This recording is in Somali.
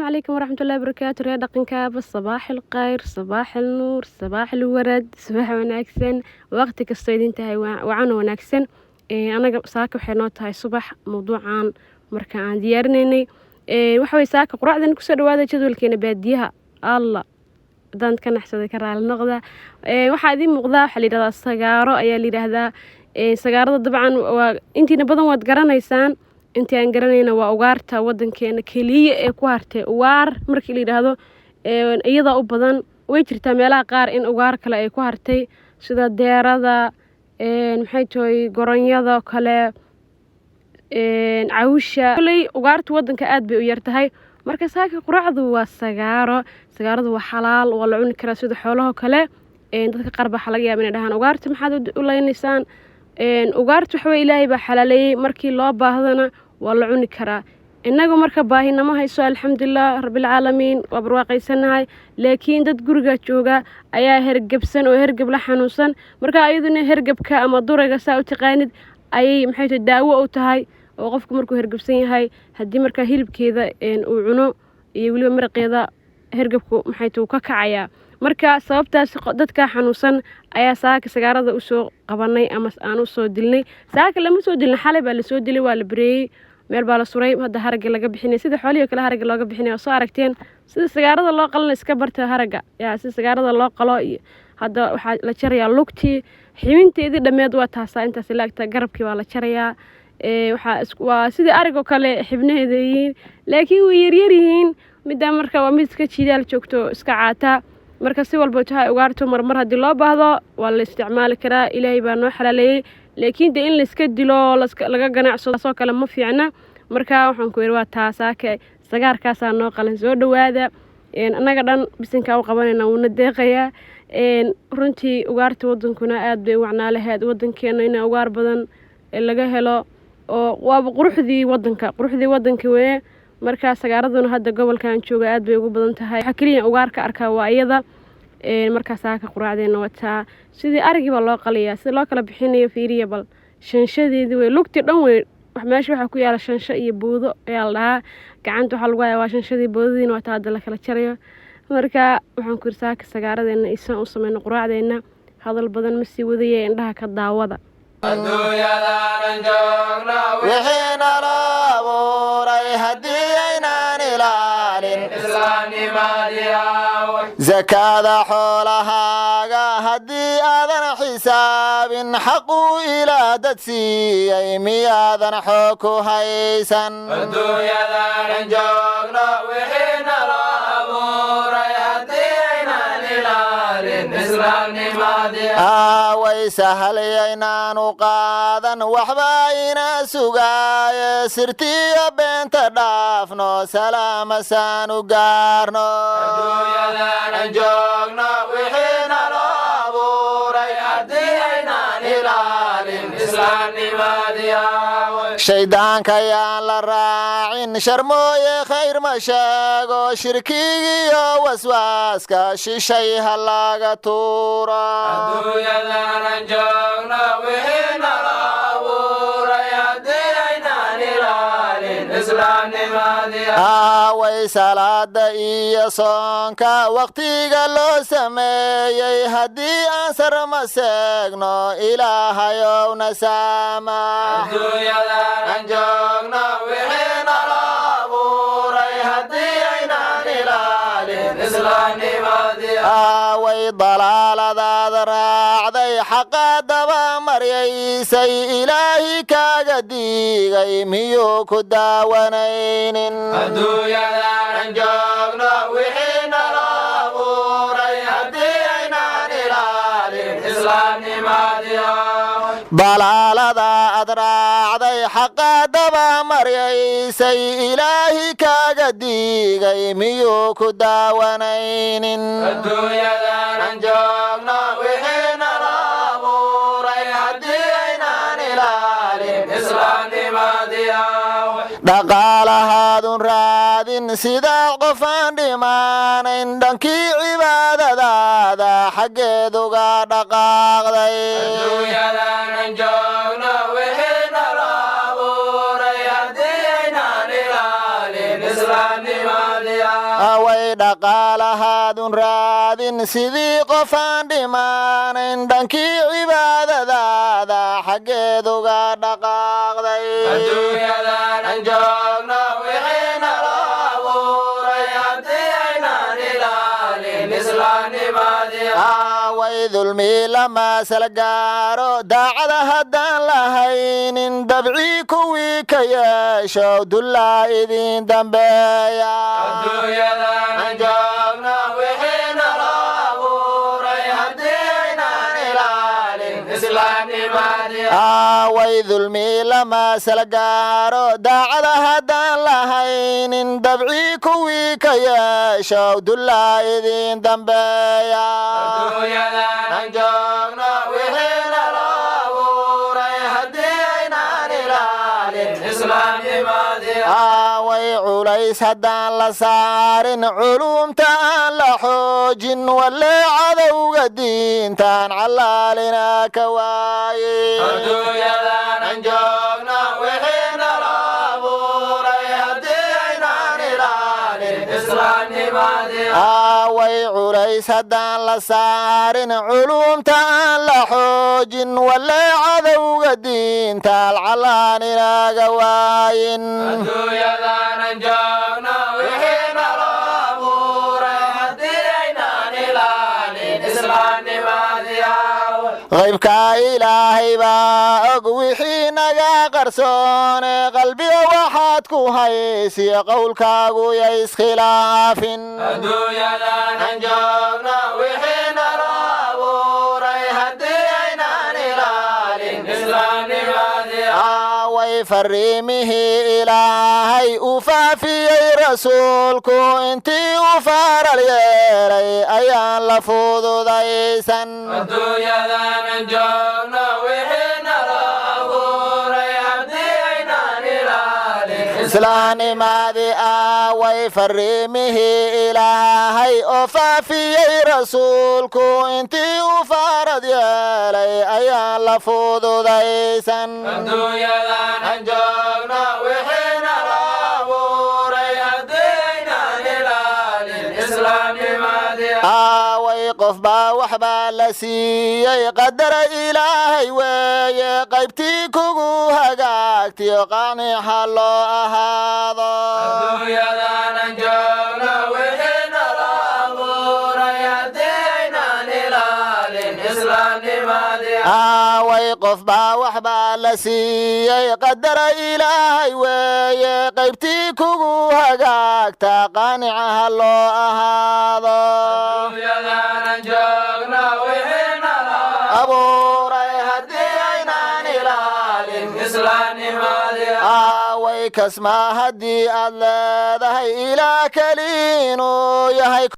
عليكم ورحمة الله وبركاته. رياض قنكاب صباح الخير، صباح النور، صباح الورد، صباح وناكسن وقتك الصيدين تهي وعنا وناكسن. أنا ساكو حينوت هاي صباح موضوع عن مركان ديارنيني وحوي ساكو قرأ ذا نكسر وهذا جدول كنا باديها الله دانت كان أحسن ذكر على النقطة. وحادي مقضى حلي هذا السجارة أي اللي هذا سجارة طبعا وإنتي نبضن وتقرنا يسان intii aan garanayna waa ugaarta wadankeena kaliya ee ku hartay ugaar markii la yiraahdo iyada u badan way jirtaa meelaha qaar in ugaar kale ay ku hartay sida deerada maxay tahay goronyada kale cawsha kulay ugaarta wadanka aad bay u yartahay marka saaka quraacdu waa sagaaradu waa xalaal waa la cuni karaa sida xoolaha kale dadka qaar baa laga yaabaa inay dhahaan ugaarta maxaad u leenaysaan ugaarta waxa ilaahay baa xalaleeyay markii loo baahdana waa la cuni karaa inagu marka baahinama hayso alxamdulillah rabbil caalamiin waa barwaaqaysanahay laakiin dad guriga jooga ayaa hergabsan oo hergab la xanuunsan marka ayaduna hergabka ama durayga saa u taqaanid ayay maxay tahay daawo u tahay oo qofku markuu hergabsan yahay hadii marka hilibkeeda uu cuno iyo waliba maraqeeda hergabku maxay tahay ka kacaya marka sababtaas dadka xanuunsan ayaa saaka sagaarada u soo qabanay ama aan u soo dilnay saaka lama soo dilin xalay baa la soo dilay waa la bareeyay meel baa la suray hadda haraga laga bixinay sida xooliyo kale haraga looga bixinay soo aragteen sida sagaarada loo qalin iska barta haraga yaa sida sagaarada loo qalo hadda waxa la jarayaa lugtii xibinteedii dhameed waa taasa intaas laagta garabkii waa la jarayaa waa sida arigo kale xibnaheedii laakiin way yar yihiin midda marka waa mid iska jiidaal joogto iska caata marka si walba tahay ugaarto mar hadii loo baahdo waa la isticmaali karaa ilaahay baa noo xalaleeyay laakiin de in la iska dilo laga ganacsado soo kale ma fiicna marka waxaan ku yiri waa taasaaka sagaarkaas noo qalan soo dhawaada anaga dhan bisinka u qabanayna una deeqaya runtii ugaarta wadankuna aad bay wacnaa lahayd wadankeena in ugaar badan laga helo oo waa quruxdii wadanka weeye marka sagaaraduna hadda gobolkan jooga aad bay ugu badan tahay waxa kaliya ugaarka arkaa waa iyada marka saaka quraacdeena wata sidii arigiba loo qaliyaa sida loo kala bixinayo fiiriya bal shanshadeedii way lugti dhan way wax meesha waxa ku yaala shansho iyo buudo ayaa la gacanta waxa lagu hayaa waa shanshadii buudadiina wata hadda la kala jarayo marka waxaan ku saaka sagaaradena isaan u sameeyno quraacdeena hadal badan ma sii wadayay indhaha ka daawada adduunyadaan joogno wixina laabuuray haddii aynaan ilaalin islaamnimadii zakaada xoolahaaga haddii aadan xisaabin xaquu ilaa dad siiyey miyaadan xoog ku haysan adduunyadaan joogno wixina laabuuray haddii aynaan ilaalin islaamnimadii way sahlayaynaan qaadan waxba ina sugaaye sirtiya beenta dhaafno salaama saanu gaarno adduunyadaan joogno wixina loo abuuray haddii aynaan ilaalin islaamnimadii shaydaanka yaan la raacin sharmooye khayr ma sheego shirkigiyo waswaaska shishay ha laga tuuro adduunyadaan joogno wixina loo abuuray haddii aynaan ilaalin islaamnimadii way salaada iyo soonka waqtiga loo sameeyey haddii aan sarma seegno ilaahayowna saama adduunyadaan joogno wixina loo abuuray haddii aynaan ilaalin islaamnimadii way dalaaladaada raacday xaqa daba maryaysay ilaahi kaaga diigay miyuu ku daawanaynin adduunyadaan joogno wixina loo abuuray haddii aynaan ilaalin islaamnimadii dalaalada ad raacday xaqa daba maryaysay ilaahi kaaga diigay miyuu ku daawanaynin adduunyadaan joogno wixina loo abuuray haddii aynaan ilaalin islaamnimadii dhaqaalahaadun raadin sidaa qofaan dhimaanayn dhankii cibaadadaada xaggeeduga dhaqaaqday adduunyadaan joogno wixina loo abuuray haddii aynaan ilaalin islaamnimadii away dhaqaalahaadun raadin sidii qofaan dhimaanayn dhankii cibaadadaada xaggeed uga dhaqaaqday adduunyadaanan joogno wixiina loo abuuray haddii aynaan ilaalin islaamnimadii away dulmi lama sala gaaro daacada haddaan lahaynin dabcii kuwii ka yeeshow dullaa idin dambeeya adduunyadaanan joogno wixiina loo abuuray haddii aynaan ilaalin islaamnimadii away dulmi lama sala gaaro daacada haddaan lahaynin dabcii kuwii ka yeeshow dullaa idin dambeeya adduunyadaanan joogno wixiina loo abuuray haddii aynaan ilaalin islaamnimadii away culays haddaan la saarin culumta aan la xoojin walle cadowga diintaan callaalina ka waaye adduunyadaanan joogno wixiina loo abuuray haddii aynaan ilaalin islaamnimadii away culays haddaan la saarin culumta aan la xoojin walle cadowga diintaal callaan inaga waayin adduunyadaanan joogno wixiina loo abuuray haddii aynaan ilaalin islaamnimadii qaybka ilaahay baa og wixii naga qarsoone qalbiga waxaad ku haysiyo qowlkaagu ya iskhilaafin adduunyadaanan joogno wixiina loo abuuray haddii aynaan ilaalin islaamnimadii away fariimihii ilaahay u faafiyey rasuulku intii u faaral yeelay ayaan la fududaysan adduunyadaanan joogno wixiina loo abuuray haddii aynaan ilaalin islaamnimadii away fariimihii ilaahay oo faafiyey rasuulku intii u faarad yeelay ayaan la fududaysan adduunyadaanan joogno wixiina loo abuuray haddii aynaan ilaalin islaamnimadii away qof baa waxbaa la siiyey qadara ilaahay weeye qaybtii kugu hagaagtiyo qaanixa loo ahaado adduunyadaanan joogno wixiina loo abuuray haddii aynaan ilaalin islaamnimadii away qof baa waxbaa la siiyey qadara ilaahay weeye qaybtii kugu hagaagta qaanicaha loo ahaado adduunyadaanan joogno wixiina loo abuuray haddii aynaan ilaalin islaamnimadii away kasmaa haddii aad leedahay ilaa keliinuu yahay